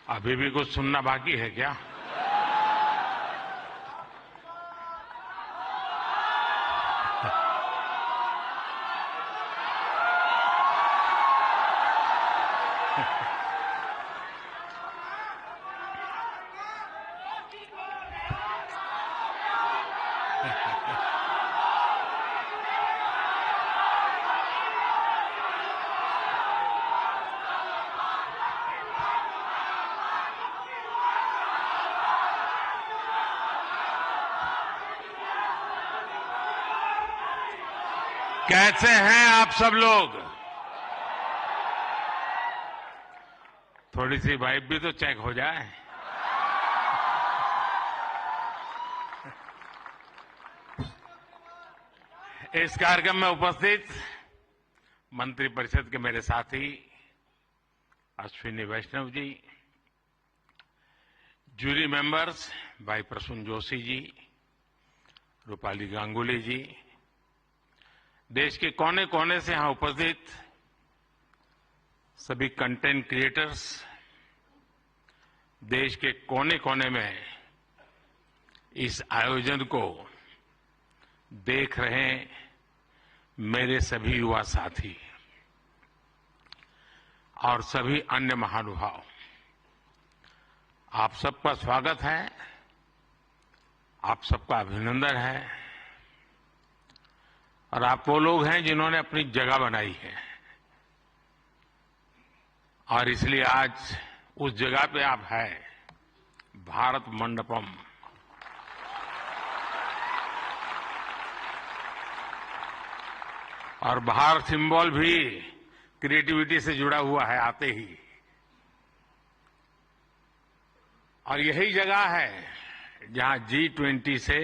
अभी भी कुछ सुनना बाकी है क्या? कैसे हैं आप सब लोग? थोड़ी सी वाइब भी तो चेक हो जाए। इस कार्यक्रम में उपस्थित मंत्रिपरिषद के मेरे साथी अश्विनी वैष्णव जी, जूरी मेंबर्स भाई प्रसून जोशी जी, रूपाली गांगुली जी, देश के कोने कोने से यहां उपस्थित सभी कंटेंट क्रिएटर्स, देश के कोने कोने में इस आयोजन को देख रहे मेरे सभी युवा साथी और सभी अन्य महानुभाव, आप सबका स्वागत है, आप सबका अभिनंदन है। और आप वो लोग हैं जिन्होंने अपनी जगह बनाई है और इसलिए आज उस जगह पे आप हैं, भारत मंडपम। और बाहर सिंबल भी क्रिएटिविटी से जुड़ा हुआ है आते ही। और यही जगह है जहां G20 से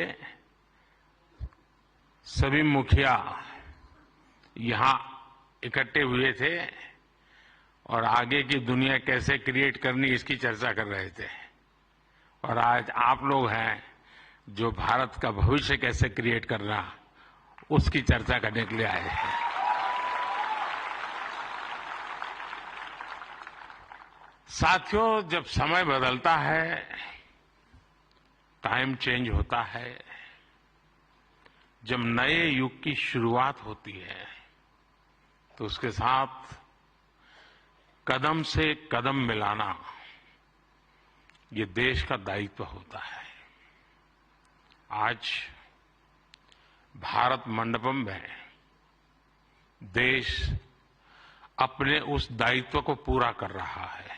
सभी मुखिया यहां इकट्ठे हुए थे और आगे की दुनिया कैसे क्रिएट करनी इसकी चर्चा कर रहे थे। और आज आप लोग हैं जो भारत का भविष्य कैसे क्रिएट करना उसकी चर्चा करने के लिए आए हैं। साथियों, जब समय बदलता है, टाइम चेंज होता है, जब नए युग की शुरुआत होती है तो उसके साथ कदम से कदम मिलाना ये देश का दायित्व होता है। आज भारत मंडपम में देश अपने उस दायित्व को पूरा कर रहा है।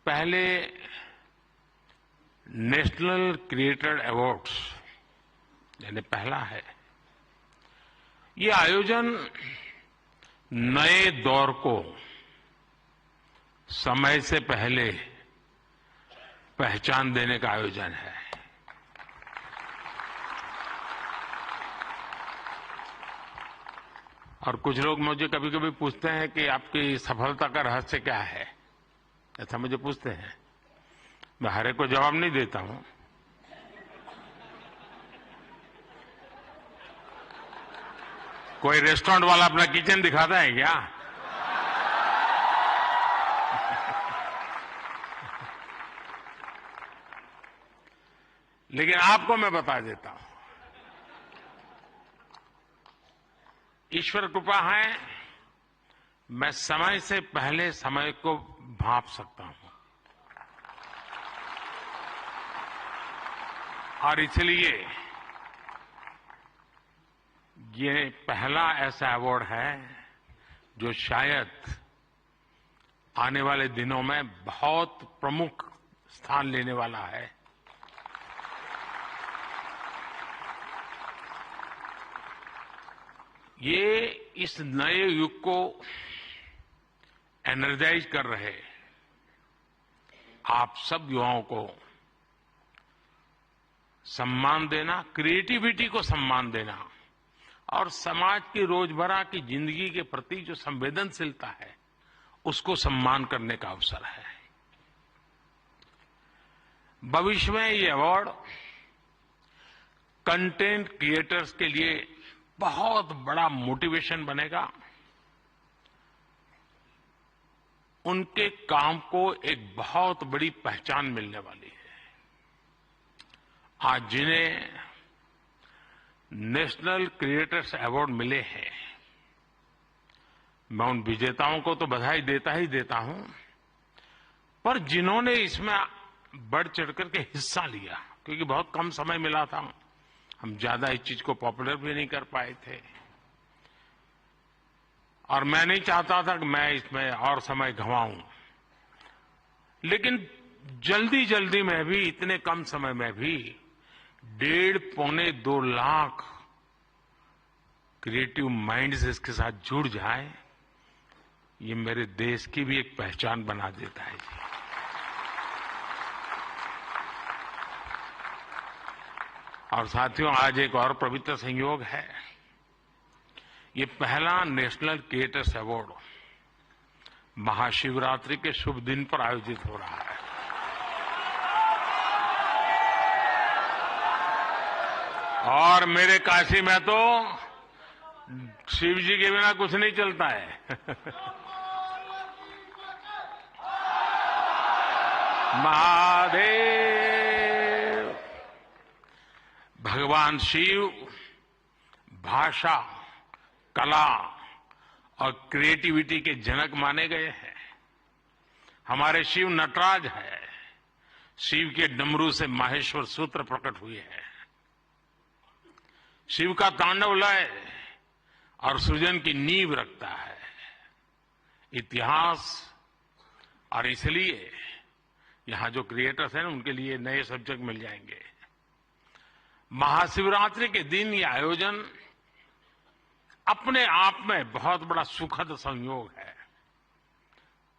पहले नेशनल क्रिएटर अवार्ड्स यानी पहला है, ये आयोजन नए दौर को समय से पहले पहचान देने का आयोजन है। और कुछ लोग मुझे कभी कभी पूछते हैं कि आपकी सफलता का रहस्य क्या है, ऐसा मुझे पूछते हैं। मैं हर एक को जवाब नहीं देता हूं। कोई रेस्टोरेंट वाला अपना किचन दिखाता है क्या? लेकिन आपको मैं बता देता हूं, ईश्वर कृपा है, मैं समय से पहले समय को भांप सकता हूं। और इसलिए ये पहला ऐसा अवार्ड है जो शायद आने वाले दिनों में बहुत प्रमुख स्थान लेने वाला है। ये इस नए युग को एनर्जाइज कर रहे आप सब युवाओं को सम्मान देना, क्रिएटिविटी को सम्मान देना और समाज की रोजमर्रा की जिंदगी के प्रति जो संवेदनशीलता है उसको सम्मान करने का अवसर है। भविष्य में ये अवार्ड कंटेंट क्रिएटर्स के लिए बहुत बड़ा मोटिवेशन बनेगा उनके काम को एक बहुत बड़ी पहचान मिलने वाली है। आज जिन्हें नेशनल क्रिएटर्स अवार्ड मिले हैं, मैं उन विजेताओं को तो बधाई देता ही देता हूं, पर जिन्होंने इसमें बढ़ चढ़कर के हिस्सा लिया, क्योंकि बहुत कम समय मिला था, हम ज्यादा इस चीज को पॉपुलर भी नहीं कर पाए थे, और मैं नहीं चाहता था कि मैं इसमें और समय गंवाऊं, लेकिन जल्दी जल्दी में भी, इतने कम समय में भी 1.5-2 लाख क्रिएटिव माइंड्स इसके साथ जुड़ जाए, ये मेरे देश की भी एक पहचान बना देता है जी। और साथियों, आज एक और पवित्र संयोग है। ये पहला नेशनल क्रिएटर्स अवार्ड महाशिवरात्रि के शुभ दिन पर आयोजित हो रहा है। और मेरे काशी में तो शिव जी के बिना कुछ नहीं चलता है। महादेव। भगवान शिव भाषा, कला और क्रिएटिविटी के जनक माने गए हैं। हमारे शिव नटराज है। शिव के डमरू से माहेश्वर सूत्र प्रकट हुए हैं। शिव का तांडव लय और सृजन की नींव रखता है इतिहास, और इसलिए यहां जो क्रिएटर्स हैं उनके लिए नए सब्जेक्ट मिल जाएंगे। महाशिवरात्रि के दिन ये आयोजन अपने आप में बहुत बड़ा सुखद संयोग है,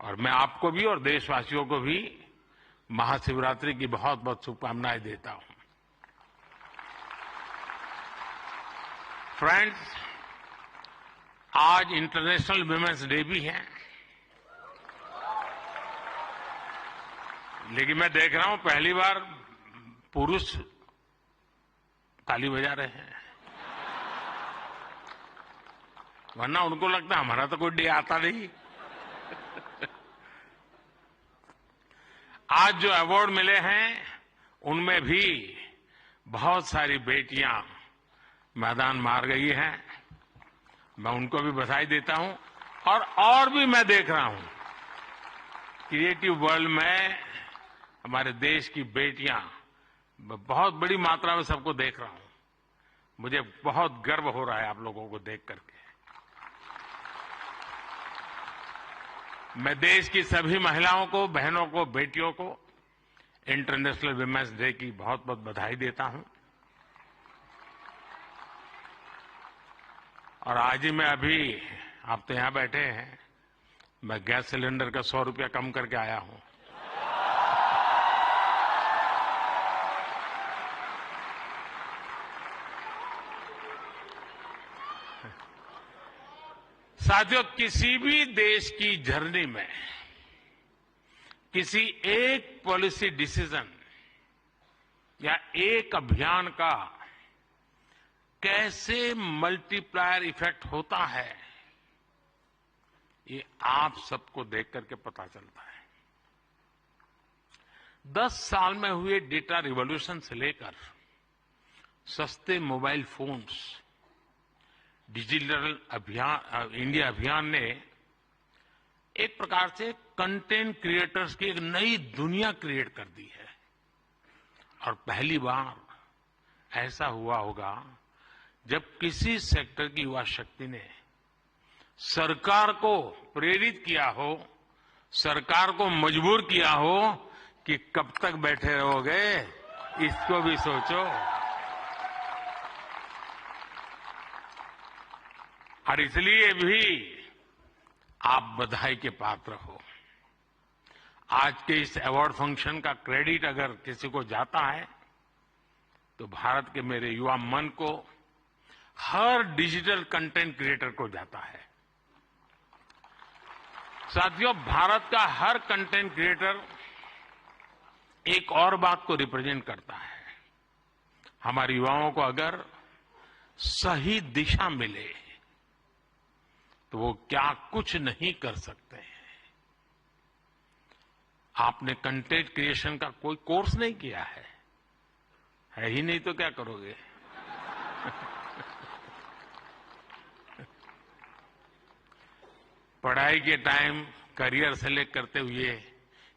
और मैं आपको भी और देशवासियों को भी महाशिवरात्रि की बहुत बहुत शुभकामनाएं देता हूं। फ्रेंड्स, आज इंटरनेशनल वुमेन्स डे भी है, लेकिन मैं देख रहा हूं पहली बार पुरुष ताली बजा रहे हैं, वरना उनको लगता है हमारा तो कोई डे आता नहीं। आज जो अवार्ड मिले हैं उनमें भी बहुत सारी बेटियां मैदान मार गई हैं। मैं उनको भी बधाई देता हूं, और भी मैं देख रहा हूं क्रिएटिव वर्ल्ड में हमारे देश की बेटियां बहुत बड़ी मात्रा में सबको देख रहा हूं। मुझे बहुत गर्व हो रहा है आप लोगों को देख करके। मैं देश की सभी महिलाओं को, बहनों को, बेटियों को इंटरनेशनल वुमेन्स डे की बहुत बहुत बधाई देता हूं। और आज ही मैं अभी, आप तो यहां बैठे हैं, मैं गैस सिलेंडर का 100 रुपया कम करके आया हूं। साथियों, किसी भी देश की जर्नी में किसी एक पॉलिसी डिसीजन या एक अभियान का कैसे मल्टीप्लायर इफेक्ट होता है, ये आप सबको देख करके पता चलता है। 10 साल में हुए डेटा रिवॉल्यूशन से लेकर सस्ते मोबाइल फोन्स, डिजिटल अभियान, इंडिया अभियान ने एक प्रकार से कंटेंट क्रिएटर्स की एक नई दुनिया क्रिएट कर दी है। और पहली बार ऐसा हुआ होगा जब किसी सेक्टर की युवा शक्ति ने सरकार को प्रेरित किया हो, सरकार को मजबूर किया हो कि कब तक बैठे रहोगे, इसको भी सोचो। और इसलिए भी आप बधाई के पात्र हो। आज के इस अवार्ड फंक्शन का क्रेडिट अगर किसी को जाता है तो भारत के मेरे युवा मन को, हर डिजिटल कंटेंट क्रिएटर को जाता है। साथियों, भारत का हर कंटेंट क्रिएटर एक और बात को रिप्रेजेंट करता है। हमारे युवाओं को अगर सही दिशा मिले तो वो क्या कुछ नहीं कर सकते हैं। आपने कंटेंट क्रिएशन का कोई कोर्स नहीं किया है ही नहीं तो क्या करोगे? पढ़ाई के टाइम करियर सेलेक्ट करते हुए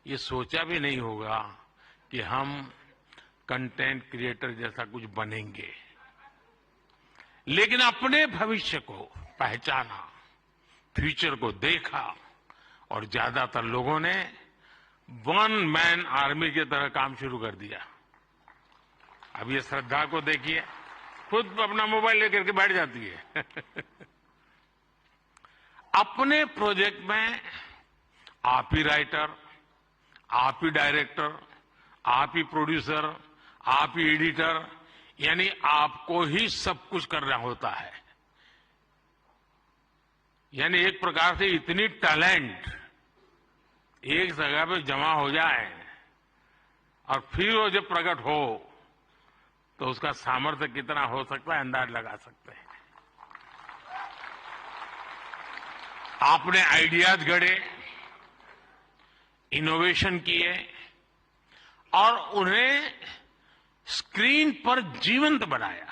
ये सोचा भी नहीं होगा कि हम कंटेंट क्रिएटर जैसा कुछ बनेंगे, लेकिन अपने भविष्य को पहचाना, फ्यूचर को देखा और ज्यादातर लोगों ने वन मैन आर्मी की तरह काम शुरू कर दिया। अब ये श्रद्धा को देखिए, खुद अपना मोबाइल लेकर के बैठ जाती है। अपने प्रोजेक्ट में आप ही राइटर, आप ही डायरेक्टर, आप ही प्रोड्यूसर, आप ही एडिटर, यानी आपको ही सब कुछ करना होता है। यानी एक प्रकार से इतनी टैलेंट एक जगह पे जमा हो जाए और फिर वो जब प्रकट हो तो उसका सामर्थ्य कितना हो सकता है अंदाज लगा सकते हैं। आपने आइडियाज गढ़े, इनोवेशन किए और उन्हें स्क्रीन पर जीवंत बनाया।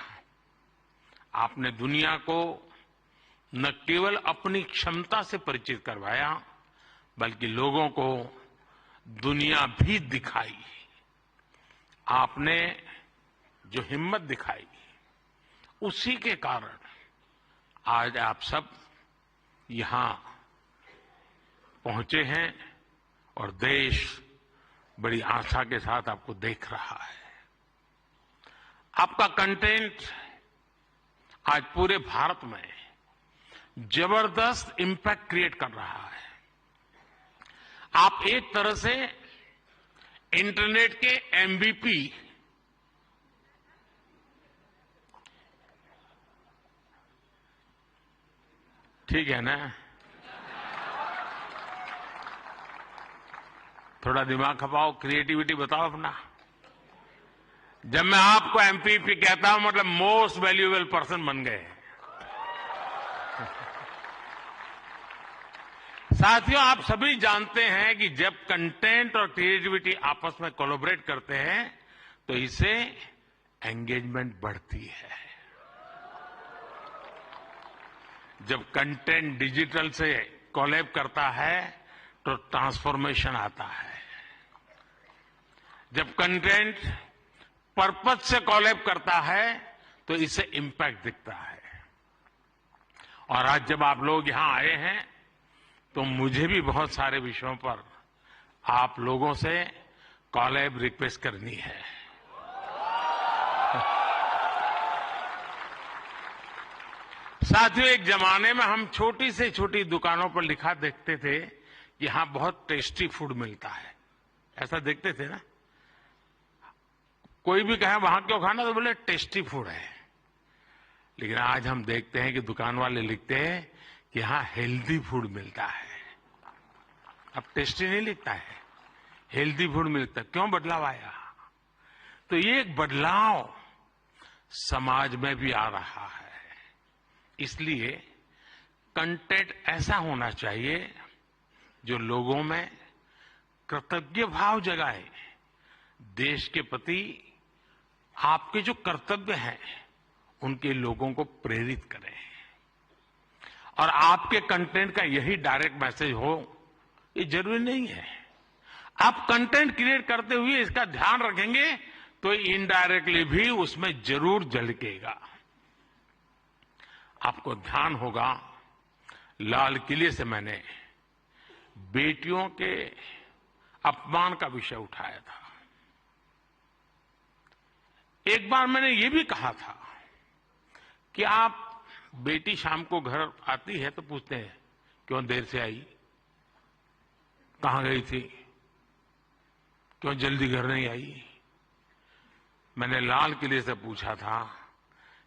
आपने दुनिया को न केवल अपनी क्षमता से परिचित करवाया, बल्कि लोगों को दुनिया भी दिखाई। आपने जो हिम्मत दिखाई, उसी के कारण आज आप सब यहां पहुंचे हैं और देश बड़ी आशा के साथ आपको देख रहा है। आपका कंटेंट आज पूरे भारत में जबरदस्त इंपैक्ट क्रिएट कर रहा है। आप एक तरह से इंटरनेट के एमवीपी, ठीक है ना? थोड़ा दिमाग खपाओ, क्रिएटिविटी बताओ अपना। जब मैं आपको एमपीपी कहता हूं मतलब मोस्ट वैल्यूएबल पर्सन बन गए। साथियों, आप सभी जानते हैं कि जब कंटेंट और क्रिएटिविटी आपस में कोलैबोरेट करते हैं तो इससे एंगेजमेंट बढ़ती है। जब कंटेंट डिजिटल से कोलैब करता है तो ट्रांसफॉर्मेशन आता है। जब कंटेंट पर्पस से कोलैब करता है तो इससे इंपैक्ट दिखता है। और आज जब आप लोग यहां आए हैं तो मुझे भी बहुत सारे विषयों पर आप लोगों से कोलैब रिक्वेस्ट करनी है। साथियों, एक जमाने में हम छोटी से छोटी दुकानों पर लिखा देखते थे कि यहां बहुत टेस्टी फूड मिलता है, ऐसा देखते थे ना। कोई भी कहे वहां क्यों खाना, तो बोले टेस्टी फूड है। लेकिन आज हम देखते हैं कि दुकान वाले लिखते हैं कि यहां हेल्दी फूड मिलता है। अब टेस्टी नहीं लिखता है, हेल्दी फूड मिलता है। क्यों बदलाव आया? तो ये एक बदलाव समाज में भी आ रहा है। इसलिए कंटेंट ऐसा होना चाहिए जो लोगों में कृतज्ञ भाव जगाए, देश के प्रति आपके जो कर्तव्य हैं उनके लोगों को प्रेरित करें। और आपके कंटेंट का यही डायरेक्ट मैसेज हो, ये जरूरी नहीं है। आप कंटेंट क्रिएट करते हुए इसका ध्यान रखेंगे तो इनडायरेक्टली भी उसमें जरूर झलकेगा। आपको ध्यान होगा, लाल किले से मैंने बेटियों के अपमान का विषय उठाया था। एक बार मैंने ये भी कहा था कि आप बेटी शाम को घर आती है तो पूछते हैं क्यों देर से आई, कहां गई थी, क्यों जल्दी घर नहीं आई। मैंने लाल किले से पूछा था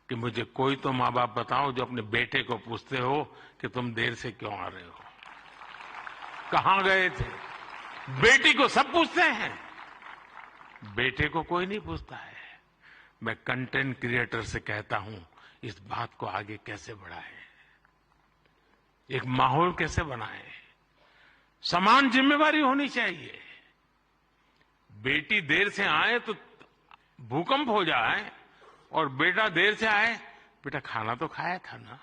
कि मुझे कोई तो माँ बाप बताओ जो अपने बेटे को पूछते हो कि तुम देर से क्यों आ रहे हो, कहां गए थे। बेटी को सब पूछते हैं, बेटे को कोई नहीं पूछता है। मैं कंटेंट क्रिएटर से कहता हूं इस बात को आगे कैसे बढ़ाएं, एक माहौल कैसे बनाएं। समान जिम्मेवारी होनी चाहिए। बेटी देर से आए तो भूकंप हो जाए और बेटा देर से आए, बेटा खाना तो खाया था ना।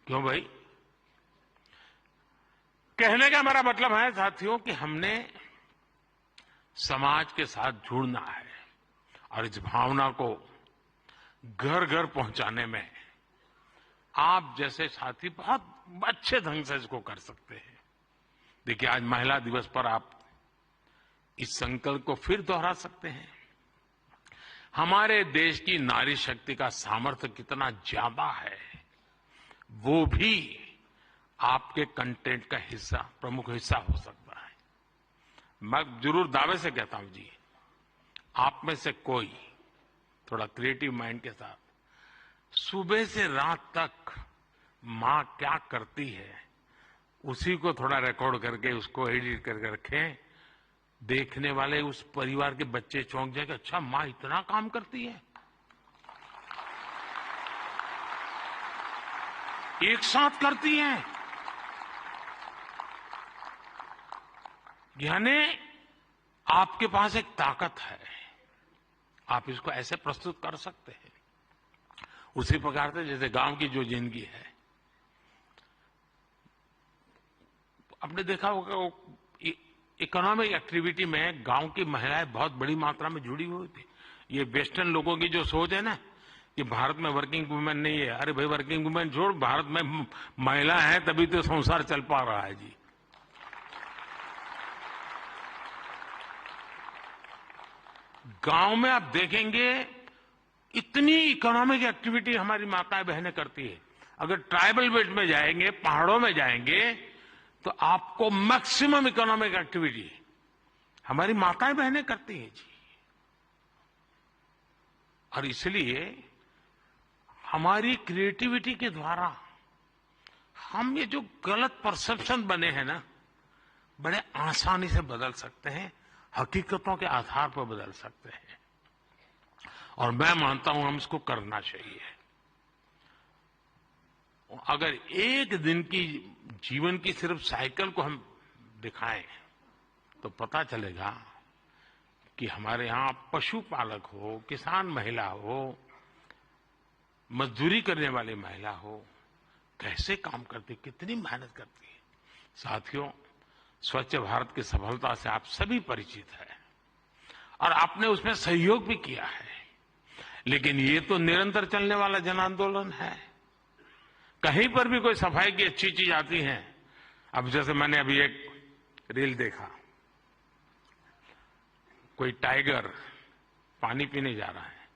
क्यों भाई? कहने का मेरा मतलब है साथियों कि हमने समाज के साथ जुड़ना है और इस भावना को घर घर पहुंचाने में आप जैसे साथी बहुत अच्छे ढंग से इसको कर सकते हैं। देखिए, आज महिला दिवस पर आप इस संकल्प को फिर दोहरा सकते हैं। हमारे देश की नारी शक्ति का सामर्थ्य कितना ज्यादा है, वो भी आपके कंटेंट का हिस्सा, प्रमुख हिस्सा हो सकता है। मैं जरूर दावे से कहता हूं जी, आप में से कोई थोड़ा क्रिएटिव माइंड के साथ सुबह से रात तक मां क्या करती है उसी को थोड़ा रिकॉर्ड करके उसको एडिट करके रखें, देखने वाले उस परिवार के बच्चे चौंक जाएंगे, अच्छा मां इतना काम करती है। एक साथ करती हैं, यानी आपके पास एक ताकत है, आप इसको ऐसे प्रस्तुत कर सकते हैं। उसी प्रकार से जैसे गांव की जो जिंदगी है, आपने देखा होगा इकोनॉमिक एक्टिविटी में गांव की महिलाएं बहुत बड़ी मात्रा में जुड़ी हुई थी। ये वेस्टर्न लोगों की जो सोच है ना कि भारत में वर्किंग वुमेन नहीं है, अरे भाई वर्किंग वुमेन छोड़, भारत में महिला है तभी तो संसार चल पा रहा है जी। गांव में आप देखेंगे इतनी इकोनॉमिक एक्टिविटी हमारी माताएं बहनें करती है। अगर ट्राइबल बेल्ट में जाएंगे, पहाड़ों में जाएंगे, तो आपको मैक्सिमम इकोनॉमिक एक्टिविटी हमारी माताएं बहनें करती हैं जी। और इसलिए हमारी क्रिएटिविटी के द्वारा हम ये जो गलत परसेप्शन बने हैं ना, बड़े आसानी से बदल सकते हैं, हकीकतों के आधार पर बदल सकते हैं। और मैं मानता हूं हम इसको करना चाहिए। अगर एक दिन की जीवन की सिर्फ साइकिल को हम दिखाएं तो पता चलेगा कि हमारे यहां पशुपालक हो, किसान महिला हो, मजदूरी करने वाली महिला हो, कैसे काम करती, कितनी मेहनत करती है। साथियों, स्वच्छ भारत की सफलता से आप सभी परिचित हैं और आपने उसमें सहयोग भी किया है, लेकिन ये तो निरंतर चलने वाला जन आंदोलन है। कहीं पर भी कोई सफाई की अच्छी चीज आती है, अब जैसे मैंने अभी एक रील देखा, कोई टाइगर पानी पीने जा रहा है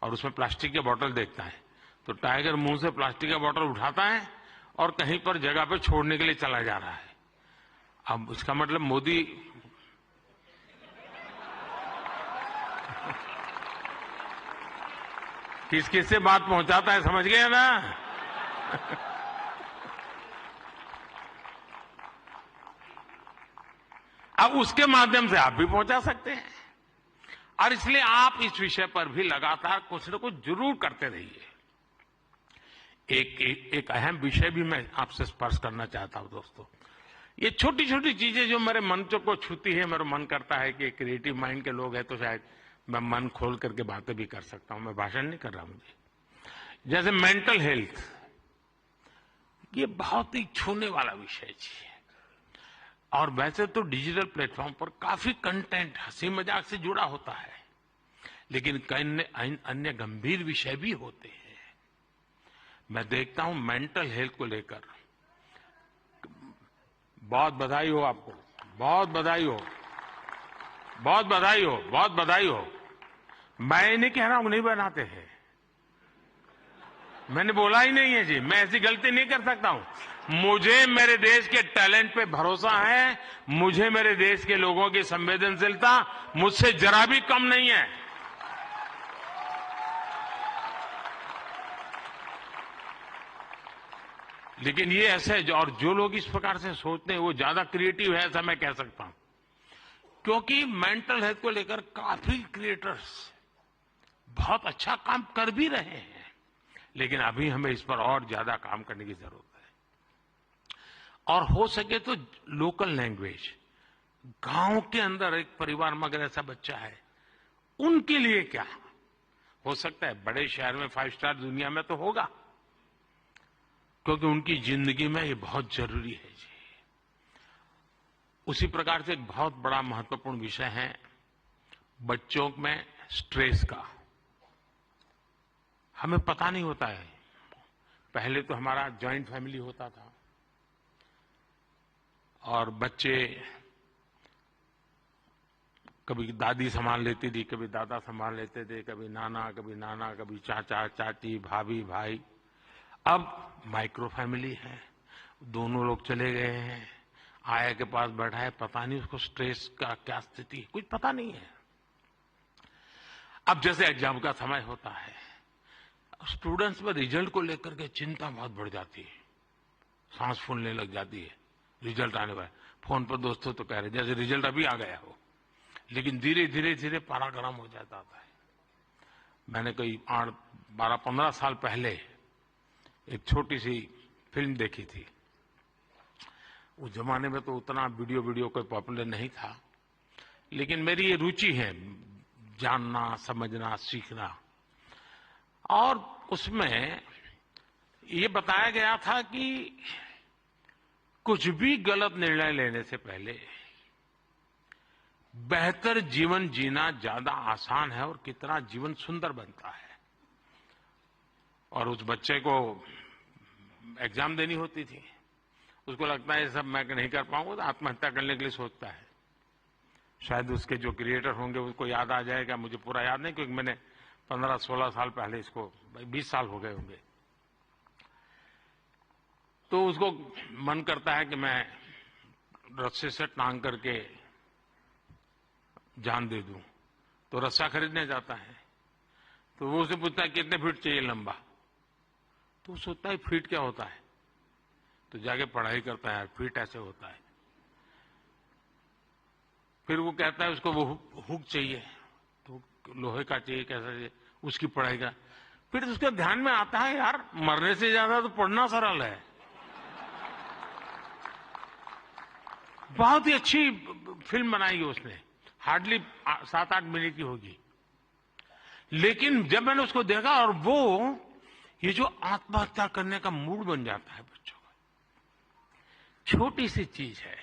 और उसमें प्लास्टिक की बोतल देखता है, तो टाइगर मुंह से प्लास्टिक का बोतल उठाता है और कहीं पर जगह पर छोड़ने के लिए चला जा रहा है। अब इसका मतलब मोदी किस किस से बात पहुंचाता है, समझ गए ना? अब उसके माध्यम से आप भी पहुंचा सकते हैं। और इसलिए आप इस विषय पर भी लगातार कुछ न कुछ जरूर करते रहिए। एक अहम विषय भी मैं आपसे स्पर्श करना चाहता हूं दोस्तों। ये छोटी छोटी चीजें जो मेरे मन को छूती है, मेरा मन करता है कि क्रिएटिव माइंड के लोग हैं तो शायद मैं मन खोल करके बातें भी कर सकता हूं। मैं भाषण नहीं कर रहा मुझे। जैसे मेंटल हेल्थ, ये बहुत ही छूने वाला विषय है। और वैसे तो डिजिटल प्लेटफॉर्म पर काफी कंटेंट हंसी मजाक से जुड़ा होता है, लेकिन कई अन्य गंभीर विषय भी होते हैं। मैं देखता हूं मेंटल हेल्थ को लेकर, बहुत बधाई हो आपको, बहुत बधाई हो, बहुत बधाई हो, बहुत बधाई हो। मैं नहीं कह रहा हूं नहीं बनाते हैं, मैंने बोला ही नहीं है जी, मैं ऐसी गलती नहीं कर सकता हूं। मुझे मेरे देश के टैलेंट पे भरोसा है, मुझे मेरे देश के लोगों की संवेदनशीलता मुझसे जरा भी कम नहीं है। लेकिन ये ऐसे और जो लोग इस प्रकार से सोचते हैं वो ज्यादा क्रिएटिव है, ऐसा मैं कह सकता हूं। क्योंकि मेंटल हेल्थ को लेकर काफी क्रिएटर्स बहुत अच्छा काम कर भी रहे हैं, लेकिन अभी हमें इस पर और ज्यादा काम करने की जरूरत है। और हो सके तो लोकल लैंग्वेज, गांव के अंदर एक परिवार में अगर ऐसा बच्चा है, उनके लिए क्या हो सकता है? बड़े शहर में 5 स्टार दुनिया में तो होगा, क्योंकि उनकी जिंदगी में ये बहुत जरूरी है जी। उसी प्रकार से एक बहुत बड़ा महत्वपूर्ण विषय है बच्चों में स्ट्रेस का। हमें पता नहीं होता है, पहले तो हमारा जॉइंट फैमिली होता था और बच्चे कभी दादी संभाल लेती थी, कभी दादा संभाल लेते थे, कभी नाना, कभी चाचा चाची, भाभी भाई। अब माइक्रो फैमिली है, दोनों लोग चले गए हैं, आया के पास बैठा है, पता नहीं उसको स्ट्रेस का क्या स्थिति है, कुछ पता नहीं है। अब जैसे एग्जाम का समय होता है, स्टूडेंट्स में रिजल्ट को लेकर के चिंता बहुत बढ़ जाती है, सांस फूलने लग जाती है। रिजल्ट आने पर फोन पर दोस्तों तो कह रहे जैसे रिजल्ट अभी आ गया हो, लेकिन धीरे धीरे धीरे पारा गर्म हो जाता है। मैंने कोई 12-15 साल पहले एक छोटी सी फिल्म देखी थी। उस जमाने में तो उतना वीडियो कोई पॉपुलर नहीं था, लेकिन मेरी ये रुचि है जानना, समझना, सीखना। और उसमें ये बताया गया था कि कुछ भी गलत निर्णय लेने से पहले बेहतर जीवन जीना ज्यादा आसान है और कितना जीवन सुंदर बनता है। और उस बच्चे को एग्जाम देनी होती थी, उसको लगता है ये सब मैं नहीं कर पाऊंगा, तो आत्महत्या करने के लिए सोचता है। शायद उसके जो क्रिएटर होंगे उसको याद आ जाएगा, मुझे पूरा याद नहीं, क्योंकि मैंने 15-16 साल पहले इसको, 20 साल हो गए होंगे। तो उसको मन करता है कि मैं रस्से से टांग करके जान दे दूं, तो रस्सा खरीदने जाता है। तो वो उसे पूछता है कितने फीट चाहिए लंबा, तो सोचता है फीट क्या होता है, तो जाके पढ़ाई करता है, फीट ऐसे होता है। फिर वो कहता है उसको वो हुक चाहिए, तो लोहे का चाहिए, कैसा चाहिए, उसकी पढ़ाई का। फिर उसके ध्यान में आता है यार मरने से ज्यादा तो पढ़ना सरल है। बहुत ही अच्छी फिल्म बनाई है उसने, हार्डली 7-8 मिनट की होगी। लेकिन जब मैंने उसको देखा, और वो ये जो आत्महत्या करने का मूड बन जाता है बच्चों का, छोटी सी चीज है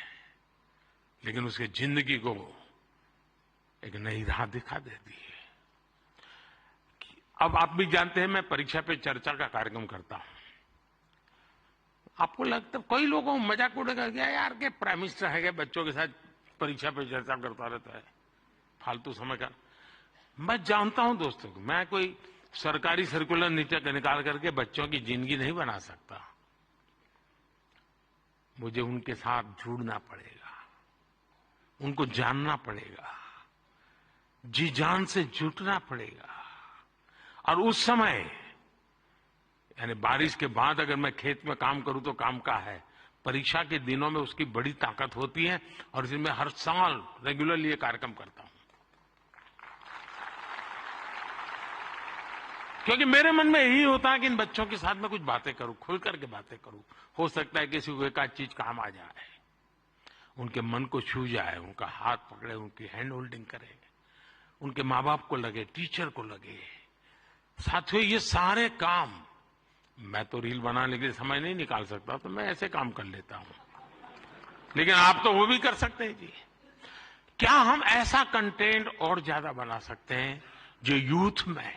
लेकिन उसके जिंदगी को एक नई राह दिखा देती है। अब आप भी जानते हैं मैं परीक्षा पे चर्चा का कार्यक्रम करता हूं। आपको लगता, कई लोगों को मजाक उड़ेगा क्या यार के प्राइम मिनिस्टर है, बच्चों के साथ परीक्षा पे चर्चा करता रहता है, फालतू समय का। मैं जानता हूं दोस्तों को, मैं कोई सरकारी सर्कुलर निकाल करके बच्चों की जिंदगी नहीं बना सकता। मुझे उनके साथ जुड़ना पड़ेगा, उनको जानना पड़ेगा, जी जान से जुटना पड़ेगा। और उस समय यानी बारिश के बाद अगर मैं खेत में काम करूं तो काम का है, परीक्षा के दिनों में उसकी बड़ी ताकत होती है। और इसलिए मैं हर साल रेगुलरली ये कार्यक्रम करता हूं, क्योंकि मेरे मन में यही होता है कि इन बच्चों के साथ मैं कुछ बातें करूं, खुल करके बातें करूं। हो सकता है किसी को एक आध चीज काम आ जाए, उनके मन को छू जाए, उनका हाथ पकड़े, उनकी हैंड होल्डिंग करे, उनके माँ बाप को लगे, टीचर को लगे। साथियों ये सारे काम, मैं तो रील बनाने के लिए समय नहीं निकाल सकता, तो मैं ऐसे काम कर लेता हूं, लेकिन आप तो वो भी कर सकते हैं जी। क्या हम ऐसा कंटेंट और ज्यादा बना सकते हैं जो यूथ में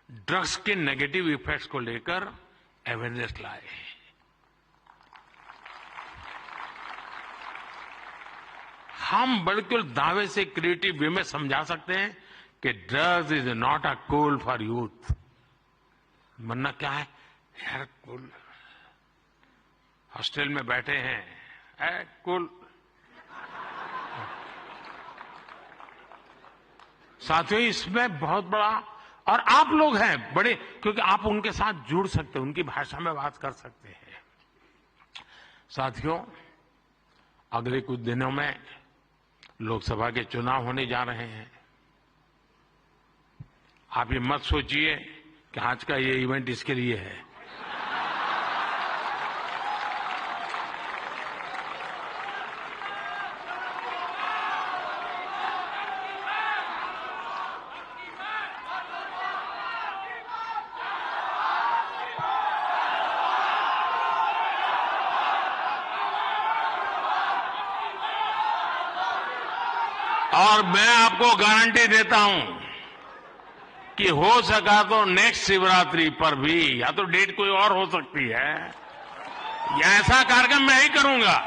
ड्रग्स के नेगेटिव इफेक्ट्स को लेकर अवेयरनेस लाए? हम बिल्कुल दावे से क्रिएटिव वे में समझा सकते हैं कि drugs is not a cool for youth. वरना क्या है यार, कूल हॉस्टल में बैठे हैं, कूल। साथियों इसमें बहुत बड़ा, और आप लोग हैं बड़े, क्योंकि आप उनके साथ जुड़ सकते हैं, उनकी भाषा में बात कर सकते हैं। साथियों अगले कुछ दिनों में लोकसभा के चुनाव होने जा रहे हैं। आप ये मत सोचिए कि आज का ये इवेंट इसके लिए है। और मैं आपको गारंटी देता हूं कि हो सका तो नेक्स्ट शिवरात्रि पर भी, या तो डेट कोई और हो सकती है, या ऐसा कार्यक्रम मैं ही करूंगा।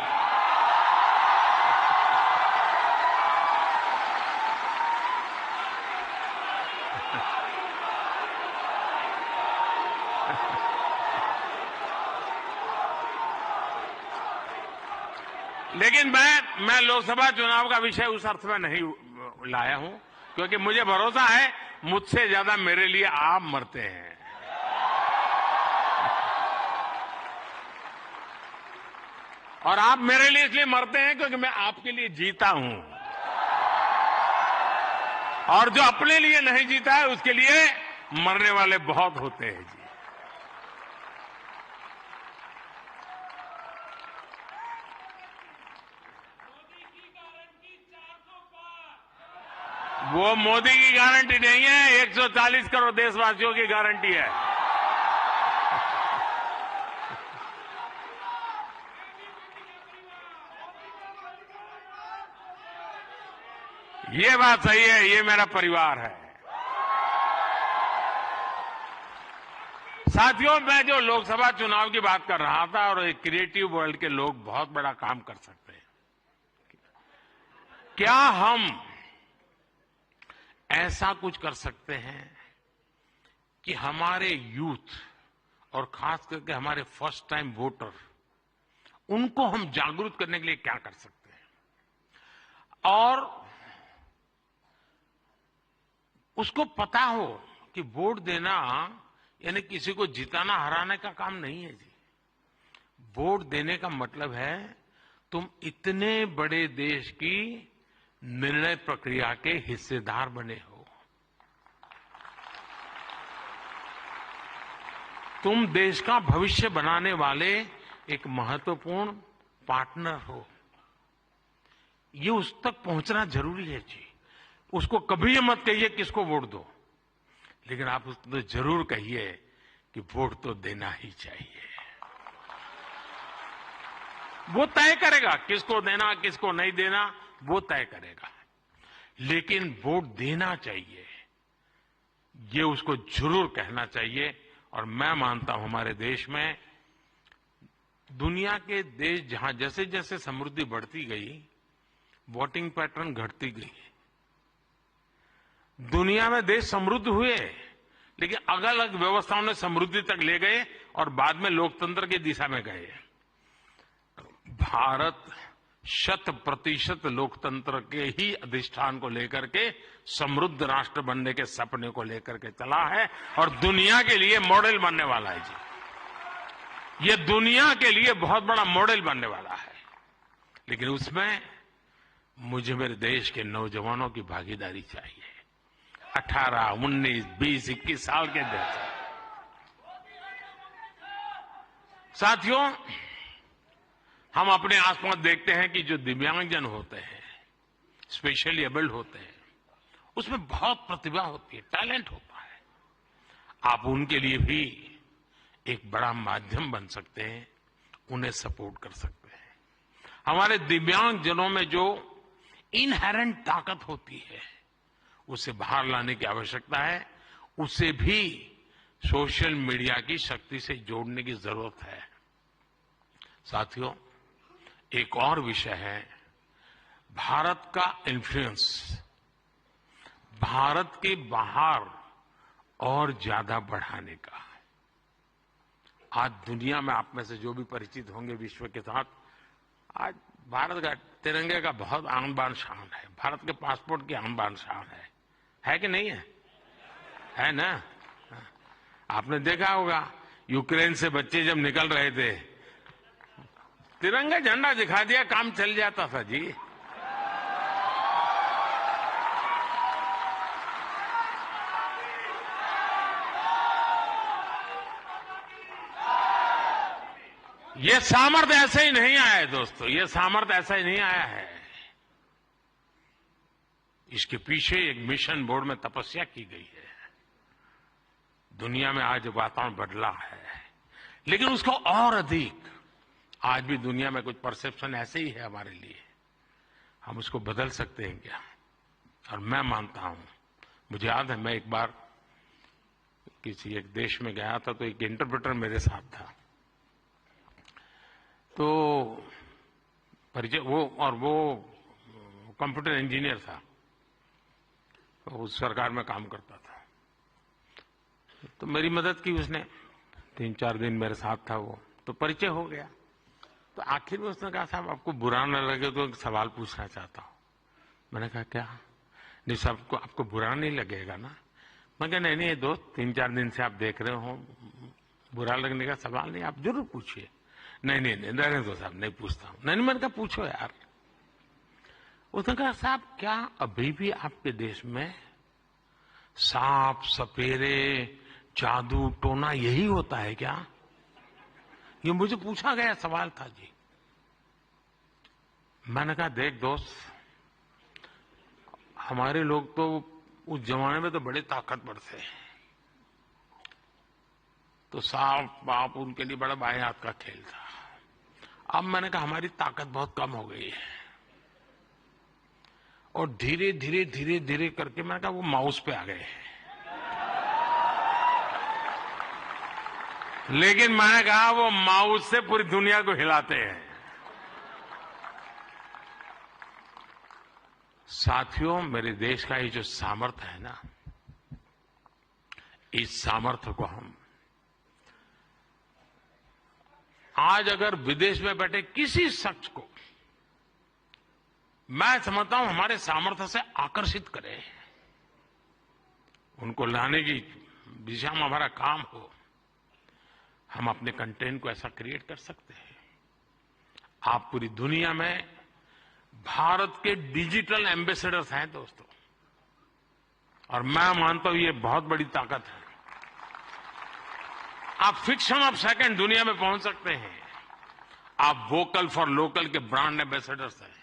लेकिन मैं लोकसभा चुनाव का विषय उस अर्थ में नहीं लाया हूं, क्योंकि मुझे भरोसा है मुझसे ज्यादा मेरे लिए आप मरते हैं। और आप मेरे लिए इसलिए मरते हैं क्योंकि मैं आपके लिए जीता हूं, और जो अपने लिए नहीं जीता है उसके लिए मरने वाले बहुत होते हैं जी। वो मोदी की गारंटी नहीं है, 140 करोड़ देशवासियों की गारंटी है। ये बात सही है, ये मेरा परिवार है। साथियों, मैं जो लोकसभा चुनाव की बात कर रहा था, और एक क्रिएटिव वर्ल्ड के लोग बहुत बड़ा काम कर सकते हैं। क्या हम ऐसा कुछ कर सकते हैं कि हमारे यूथ और खास करके हमारे फर्स्ट टाइम वोटर, उनको हम जागरूक करने के लिए क्या कर सकते हैं, और उसको पता हो कि वोट देना यानी किसी को जिताना हराने का काम नहीं है जी। वोट देने का मतलब है तुम इतने बड़े देश की निर्णय प्रक्रिया के हिस्सेदार बने हो, तुम देश का भविष्य बनाने वाले एक महत्वपूर्ण पार्टनर हो। ये उस तक पहुंचना जरूरी है जी। उसको कभी ये मत कहिए किसको वोट दो, लेकिन आप उसको तो जरूर कहिए कि वोट तो देना ही चाहिए। वो तय करेगा किसको देना किसको नहीं देना, वो तय करेगा, लेकिन वोट देना चाहिए, ये उसको जरूर कहना चाहिए। और मैं मानता हूं हमारे देश में, दुनिया के देश जहां जैसे जैसे समृद्धि बढ़ती गई, वोटिंग पैटर्न घटती गई। दुनिया में देश समृद्ध हुए, लेकिन अलग अलग व्यवस्थाओं ने समृद्धि तक ले गए और बाद में लोकतंत्र की दिशा में गए। भारत 100% लोकतंत्र के ही अधिष्ठान को लेकर के समृद्ध राष्ट्र बनने के सपने को लेकर के चला है, और दुनिया के लिए मॉडल बनने वाला है जी। ये दुनिया के लिए बहुत बड़ा मॉडल बनने वाला है, लेकिन उसमें मुझे मेरे देश के नौजवानों की भागीदारी चाहिए। 18, 19, 20, 21 साल के जैसे साथियों, हम अपने आसपास देखते हैं कि जो दिव्यांगजन होते हैं, स्पेशली एबल्ड होते हैं, उसमें बहुत प्रतिभा होती है, टैलेंट होता है। आप उनके लिए भी एक बड़ा माध्यम बन सकते हैं, उन्हें सपोर्ट कर सकते हैं। हमारे दिव्यांगजनों में जो इनहेरेंट ताकत होती है, उसे बाहर लाने की आवश्यकता है। उसे भी सोशल मीडिया की शक्ति से जोड़ने की जरूरत है। साथियों, एक और विषय है भारत का इन्फ्लुएंस, भारत के बाहर और ज्यादा बढ़ाने का। आज दुनिया में आप में से जो भी परिचित होंगे विश्व के साथ, आज भारत का तिरंगे का बहुत आन बान शान है, भारत के पासपोर्ट की आन बान शान है कि नहीं है? है ना? आपने देखा होगा यूक्रेन से बच्चे जब निकल रहे थे, तिरंगा झंडा दिखा दिया, काम चल जाता था जी। ये सामर्थ्य ऐसे ही नहीं आया है दोस्तों, ये सामर्थ्य ऐसा ही नहीं आया है। इसके पीछे एक मिशन बोर्ड में तपस्या की गई है। दुनिया में आज वातावरण बदला है, लेकिन उसको और अधिक, आज भी दुनिया में कुछ परसेप्शन ऐसे ही है हमारे लिए, हम उसको बदल सकते हैं क्या? और मैं मानता हूं, मुझे याद है मैं एक बार किसी एक देश में गया था, तो एक इंटरप्रेटर मेरे साथ था। तो परिचय वो कंप्यूटर इंजीनियर था, तो उस सरकार में काम करता था। तो मेरी मदद की उसने, 3-4 दिन मेरे साथ था वो, तो परिचय हो गया। तो आखिर में उसने कहा, साहब आपको बुरा न लगे तो एक सवाल पूछना चाहता हूं। मैंने कहा क्या? नहीं साहब, आपको बुरा नहीं लगेगा ना? मैं कहा नहीं दोस्त, 3-4 दिन से आप देख रहे हो, बुरा लगने का सवाल नहीं, आप जरूर पूछिए। नहीं रहने दो साहब, नहीं पूछता हूं। नहीं, मैंने कहा पूछो यार। उसने कहा, साहब क्या अभी भी आपके देश में सांप सपेरे जादू टोना यही होता है क्या? ये मुझे पूछा गया सवाल था जी। मैंने कहा देख दोस्त, हमारे लोग तो उस जमाने में तो बड़े ताकतवर थे, तो सांप बाप उनके लिए बड़ा बायात का खेल था। अब मैंने कहा हमारी ताकत बहुत कम हो गई है, और धीरे धीरे करके मैंने कहा वो माउस पे आ गए हैं। लेकिन मैंने कहा वो माउस से पूरी दुनिया को हिलाते हैं। साथियों, मेरे देश का ये जो सामर्थ्य है ना, इस सामर्थ्य को हम आज अगर विदेश में बैठे किसी शख्स को, मैं समझता हूं हमारे सामर्थ्य से आकर्षित करें, उनको लाने की दिशा में हमारा काम हो, हम अपने कंटेंट को ऐसा क्रिएट कर सकते हैं। आप पूरी दुनिया में भारत के डिजिटल एम्बेसडर्स हैं दोस्तों, और मैं मानता हूं ये बहुत बड़ी ताकत है। आप फ्रिक्शन ऑफ सेकंड दुनिया में पहुंच सकते हैं। आप वोकल फॉर लोकल के ब्रांड एम्बेसडर्स हैं।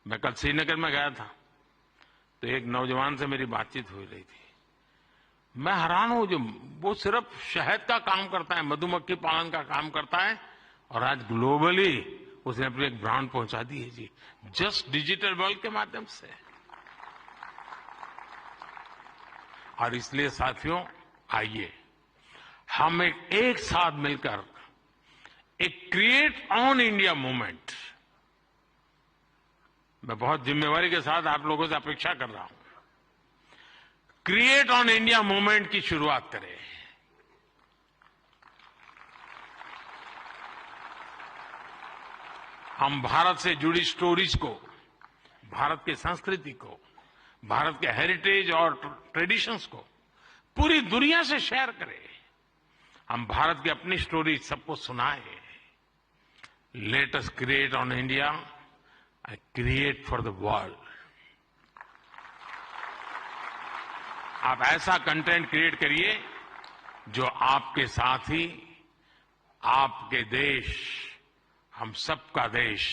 मैं कल श्रीनगर में गया था, तो एक नौजवान से मेरी बातचीत हो रही थी। मैं हैरान हूं, जो वो सिर्फ शहद का काम करता है, मधुमक्खी पालन का काम करता है, और आज ग्लोबली उसने अपनी एक ब्रांड पहुंचा दी है जी, जस्ट डिजिटल वर्ल्ड के माध्यम से। और इसलिए साथियों, आइए हम एक साथ मिलकर एक क्रिएट ऑन इंडिया मूवमेंट, मैं बहुत जिम्मेवारी के साथ आप लोगों से अपेक्षा कर रहा हूं, क्रिएट ऑन इंडिया मूवमेंट की शुरुआत करें। हम भारत से जुड़ी स्टोरीज को, भारत की संस्कृति को, भारत के हेरिटेज और ट्रेडिशंस को पूरी दुनिया से शेयर करें। हम भारत की अपनी स्टोरी सबको सुनाएं। Let us create on India and create for the world. आप ऐसा कंटेंट क्रिएट करिए जो आपके साथ ही आपके देश, हम सबका देश,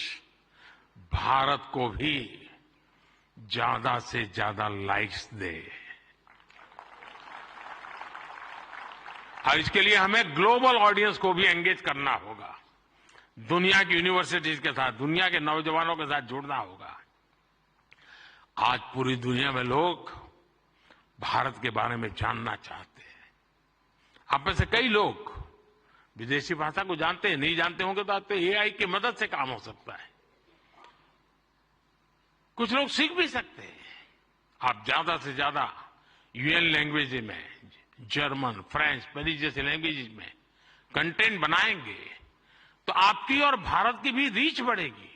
भारत को भी ज्यादा से ज्यादा लाइक्स दे। और इसके लिए हमें ग्लोबल ऑडियंस को भी एंगेज करना होगा। दुनिया की यूनिवर्सिटीज के साथ, दुनिया के नौजवानों के साथ जुड़ना होगा। आज पूरी दुनिया में लोग भारत के बारे में जानना चाहते हैं। आप में से कई लोग विदेशी भाषा को जानते हैं, नहीं जानते होंगे तो आपको एआई की मदद से काम हो सकता है। कुछ लोग सीख भी सकते हैं। आप ज्यादा से ज्यादा यूएन लैंग्वेज में, जर्मन, फ्रेंच, स्पेनिश जैसे लैंग्वेज में कंटेंट बनाएंगे तो आपकी और भारत की भी रीच बढ़ेगी।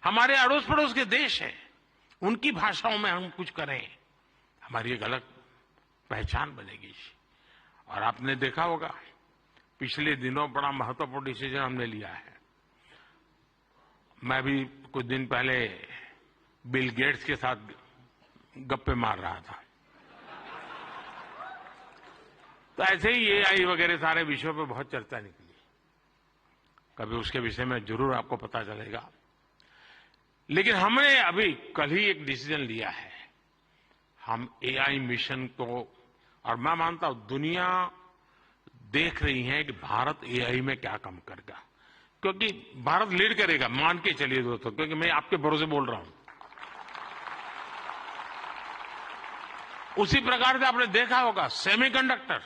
हमारे अड़ोस पड़ोस के देश हैं, उनकी भाषाओं में हम कुछ करें, हमारी एक अलग पहचान बनेगी। और आपने देखा होगा, पिछले दिनों बड़ा महत्वपूर्ण डिसीजन हमने लिया है। मैं भी कुछ दिन पहले बिल गेट्स के साथ गप्पे मार रहा था, तो ऐसे ही एआई वगैरह सारे विषयों पर बहुत चर्चा निकली। कभी उसके विषय में जरूर आपको पता चलेगा। लेकिन हमने अभी कल ही एक डिसीजन लिया है। हम एआई मिशन को, और मैं मानता हूं दुनिया देख रही है कि भारत एआई में क्या काम करेगा, क्योंकि भारत लीड करेगा, मान के चलिए दोस्तों, क्योंकि मैं आपके भरोसे बोल रहा हूं। उसी प्रकार से आपने देखा होगा सेमीकंडक्टर,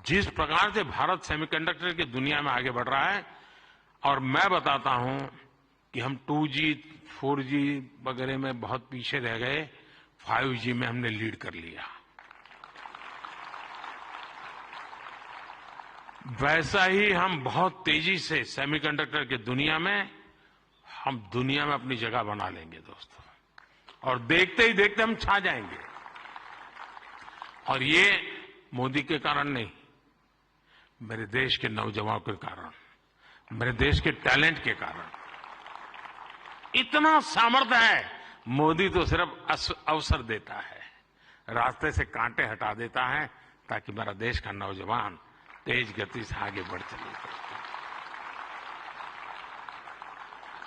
जिस प्रकार से भारत सेमीकंडक्टर की दुनिया में आगे बढ़ रहा है, और मैं बताता हूं कि हम 2G 4G वगैरह में बहुत पीछे रह गए, 5G में हमने लीड कर लिया। वैसा ही हम बहुत तेजी से सेमीकंडक्टर की दुनिया में हम दुनिया में अपनी जगह बना लेंगे दोस्तों, और देखते ही देखते हम छा जाएंगे। और ये मोदी के कारण नहीं, मेरे देश के नौजवानों के कारण, मेरे देश के टैलेंट के कारण। इतना सामर्थ्य है। मोदी तो सिर्फ अवसर देता है, रास्ते से कांटे हटा देता है, ताकि मेरा देश का नौजवान तेज गति से आगे बढ़ चले।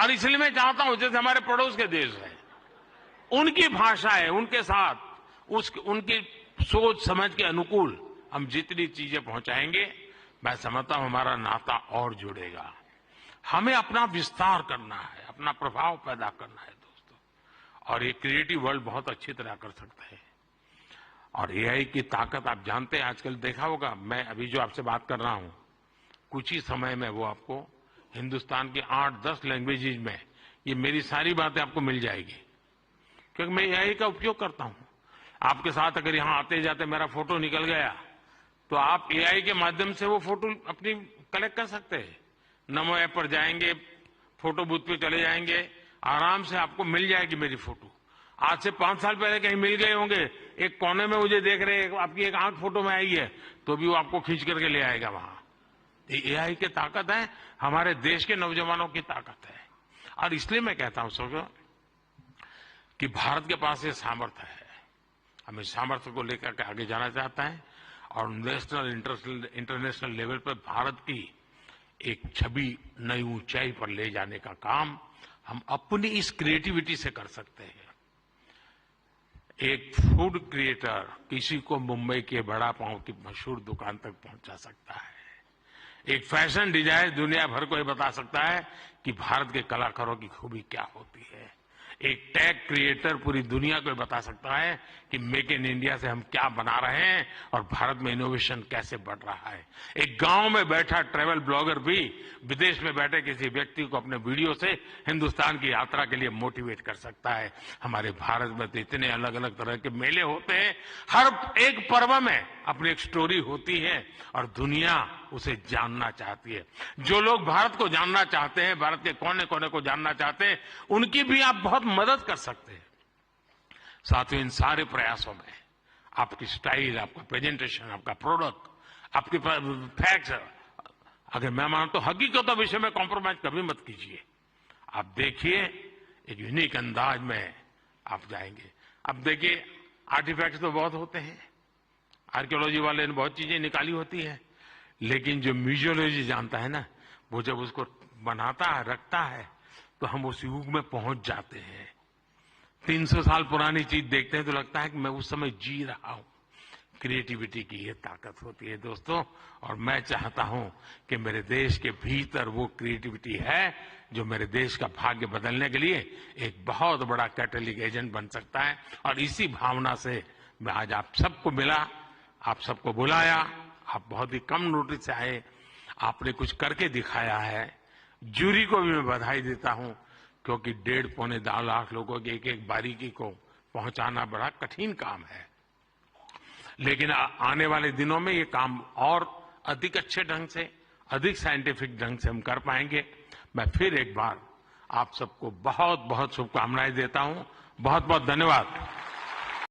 और इसलिए मैं चाहता हूं, जैसे हमारे पड़ोस के देश हैं, उनकी भाषा है, उनके साथ उनकी सोच समझ के अनुकूल हम जितनी चीजें पहुंचाएंगे, मैं समझता हूं हमारा नाता और जुड़ेगा। हमें अपना विस्तार करना है, अपना प्रभाव पैदा करना है दोस्तों, और ये क्रिएटिव वर्ल्ड बहुत अच्छी तरह कर सकता है। और एआई की ताकत आप जानते हैं, आजकल देखा होगा, मैं अभी जो आपसे बात कर रहा हूं, कुछ ही समय में वो आपको हिंदुस्तान की 8-10 लैंग्वेजेज में ये मेरी सारी बातें आपको मिल जाएगी, क्योंकि मैं एआई का उपयोग करता हूं। आपके साथ अगर यहां आते जाते मेरा फोटो निकल गया, तो आप एआई के माध्यम से वो फोटो अपनी कलेक्ट कर सकते हैं। नमो ऐप पर जाएंगे, फोटो बूथ पे चले जाएंगे, आराम से आपको मिल जाएगी मेरी फोटो। आज से 5 साल पहले कहीं मिल गए होंगे, एक कोने में मुझे देख रहे, आपकी एक आंख फोटो में आई है, तो भी वो आपको खींच करके ले आएगा वहां। ये एआई की ताकत है, हमारे देश के नौजवानों की ताकत है। और इसलिए मैं कहता हूं सोचो कि भारत के पास ये सामर्थ्य है, हमें सामर्थ्य को लेकर के आगे जाना चाहता है, और नेशनल इंटरनेशनल लेवल पर भारत की एक छवि नई ऊंचाई पर ले जाने का काम हम अपनी इस क्रिएटिविटी से कर सकते हैं। एक फूड क्रिएटर किसी को मुंबई के बड़ा पाव की मशहूर दुकान तक पहुंचा सकता है। एक फैशन डिजाइनर दुनिया भर को ये बता सकता है कि भारत के कलाकारों की खूबी क्या होती है। एक टैग क्रिएटर पूरी दुनिया को बता सकता है कि मेक इन इंडिया से हम क्या बना रहे हैं और भारत में इनोवेशन कैसे बढ़ रहा है। एक गांव में बैठा ट्रैवल ब्लॉगर भी विदेश में बैठे किसी व्यक्ति को अपने वीडियो से हिंदुस्तान की यात्रा के लिए मोटिवेट कर सकता है। हमारे भारत में तो इतने अलग अलग तरह के मेले होते हैं, हर एक पर्व में अपनी एक स्टोरी होती है और दुनिया उसे जानना चाहती है। जो लोग भारत को जानना चाहते हैं, भारत के कोने कोने को जानना चाहते हैं, उनकी भी आप बहुत मदद कर सकते हैं। साथियों, इन सारे प्रयासों में आपकी स्टाइल, आपका प्रेजेंटेशन, आपका प्रोडक्ट, आपके फैक्ट्स, अगर मैं मानता हूं हकीकतों विषय में कॉम्प्रोमाइज कभी मत कीजिए। आप देखिए, एक यूनिक अंदाज में आप जाएंगे। अब देखिए, आर्टिफैक्ट्स तो बहुत होते हैं, आर्कियोलॉजी वाले ने बहुत चीजें निकाली होती है, लेकिन जो म्यूजियोलॉजी जानता है ना, वो जब उसको बनाता है, रखता है, तो हम उस युग में पहुंच जाते हैं। 300 साल पुरानी चीज देखते हैं तो लगता है कि मैं उस समय जी रहा हूं। क्रिएटिविटी की ये ताकत होती है दोस्तों, और मैं चाहता हूं कि मेरे देश के भीतर वो क्रिएटिविटी है जो मेरे देश का भाग्य बदलने के लिए एक बहुत बड़ा कैटलिक एजेंट बन सकता है। और इसी भावना से मैं आज आप सबको मिला, आप सबको बुलाया। आप बहुत ही कम नोटिस से आए, आपने कुछ करके दिखाया है। जूरी को भी मैं बधाई देता हूं, क्योंकि 1.5-2 लाख लोगों की एक एक बारीकी को पहुंचाना बड़ा कठिन काम है। लेकिन आने वाले दिनों में ये काम और अधिक अच्छे ढंग से, अधिक साइंटिफिक ढंग से हम कर पाएंगे। मैं फिर एक बार आप सबको बहुत बहुत शुभकामनाएं देता हूं। बहुत बहुत धन्यवाद।